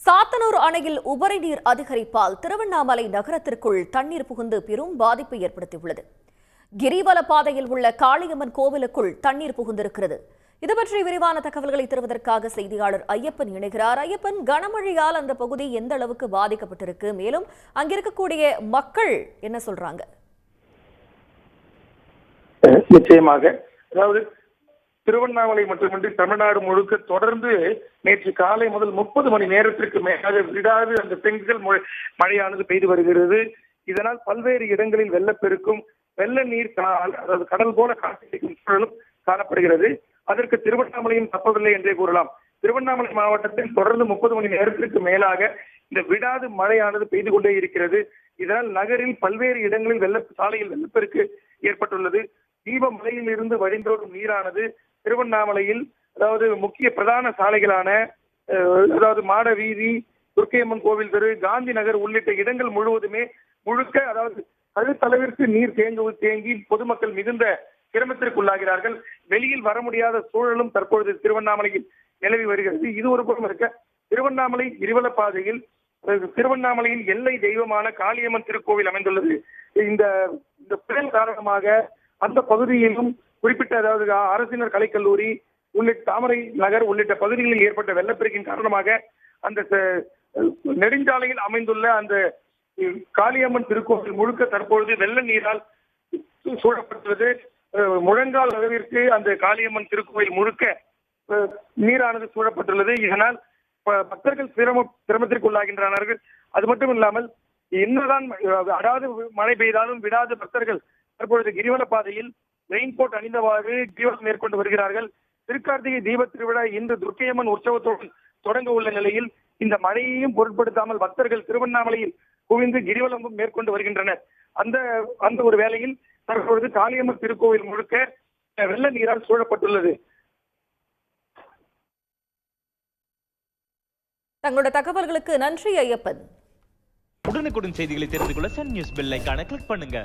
சாத்தனூர் அணையில் உபரி நீர் அதிகரிப்பால் திருவண்ணாமலை நகரத்திற்குள் தண்ணீர் புகுந்து பெரும் பாதிப்பை ஏற்படுத்தியுள்ளது. கிரிவல பாதையில் உள்ள காளியம்மன் கோவிலுக்குள் தண்ணீர் புகுந்திருக்கிறது. இதுபற்றி விரிவான தகவல்களை தருவதற்காக செய்தியாளர் ஐயப்பன் இணைகிறார். ஐயப்பன், கனமழையால் அந்த பகுதி எந்த அளவுக்கு பாதிக்கப்பட்டிருக்கு, மேலும் அங்கிருக்கக்கூடிய மக்கள் என்ன சொல்றாங்க? நிச்சயமாக, அதாவது திருவண்ணாமலை மட்டுமின்றி தமிழ்நாடு முழுக்க தொடர்ந்து நேற்று காலை முதல் 30 மணி நேரத்திற்கு மேலாக விடாது அந்த செங்கல் மழையானது பெய்து வருகிறது. இதனால் பல்வேறு இடங்களில் வெள்ளப்பெருக்கும், வெள்ள நீர் அதாவது கடல் போல காட்சியளிக்கும் சூழலும் காணப்படுகிறது. அதற்கு திருவண்ணாமலையும் தப்பவில்லை என்றே கூறலாம். திருவண்ணாமலை மாவட்டத்தில் தொடர்ந்து 30 மணி நேரத்திற்கு மேலாக இந்த விடாது மழையானது பெய்து கொண்டே இருக்கிறது. இதனால் நகரில் பல்வேறு இடங்களில் சாலையில் வெள்ளப்பெருக்கு ஏற்பட்டுள்ளது. தீபமலையில் இருந்து வழிந்தோடும் நீரானது திருவண்ணாமலையில் அதாவது முக்கிய பிரதான சாலைகளான அதாவது மாட வீதி, துர்க்கையம்மன் கோவில் தெரு, காந்தி நகர் உள்ளிட்ட இடங்கள் முழுக்க அதாவது கழுத்தளவிற்கு நீர் தேங்கி பொதுமக்கள் மிகுந்த சிரமத்திற்குள்ளாகிறார்கள். வெளியில் வர முடியாத சூழலும் தற்பொழுது திருவண்ணாமலையில் நிலவி வருகிறது. இது ஒரு புறம் இருக்க, திருவண்ணாமலை கிரிவல பாதையில் திருவண்ணாமலையின் எல்லை தெய்வமான காளியம்மன் திருக்கோவில் அமைந்துள்ளது. இந்த புயல் காரணமாக அந்த பகுதியிலும் குறிப்பிட்ட அதாவது அரசினர் கலைக்கல்லூரி உள்ளிட்ட தாமரை நகர் உள்ளிட்ட பகுதிகளில் ஏற்பட்ட வெள்ளப்பெருக்கின் காரணமாக அந்த நெடுஞ்சாலையில் அமைந்துள்ள அந்த காளியம்மன் திருக்கோவில் முழுக்க தற்பொழுது வெள்ள நீரால் சூழப்பட்டுள்ளது. முழங்கால் அளவிற்கு அந்த காளியம்மன் திருக்கோவில் முழுக்க நீரானது சூழப்பட்டுள்ளது. இதனால் பக்தர்கள் சிரமத்திற்குள்ளாகின்றனர். அது மட்டும் இல்லாமல் என்னதான் அதாவது மழை பெய்தாலும் விடாத பக்தர்கள் தற்பொழுது கிரிவல பாதையில் ரெயின்கோட் அணிந்தவாறு கிரிவலம் மேற்கொண்டு வருகிறார்கள். திருக்கார்த்திகை தீப திருவிழா இன்று துர்க்கையம்மன் உற்சவத்துடன் தொடங்க உள்ள நிலையில் இந்த மழையையும் பொருட்படுத்தாமல் பக்தர்கள் திருவண்ணாமலையில் குவிந்து கிரிவலமும் மேற்கொண்டு வருகின்றனர். அந்த ஒரு வேளையில் தற்பொழுது காளியம்மன் திருக்கோவில் முழுக்க வெள்ள நீரால் சூழப்பட்டுள்ளது. தங்களோட தகவல்களுக்கு நன்றி ஐயப்பன். உடனுக்குடன் செய்திகளை தெரிந்து கொள்ள சன் நியூஸ் பெல் ஐகானை கிளிக் பண்ணுங்க.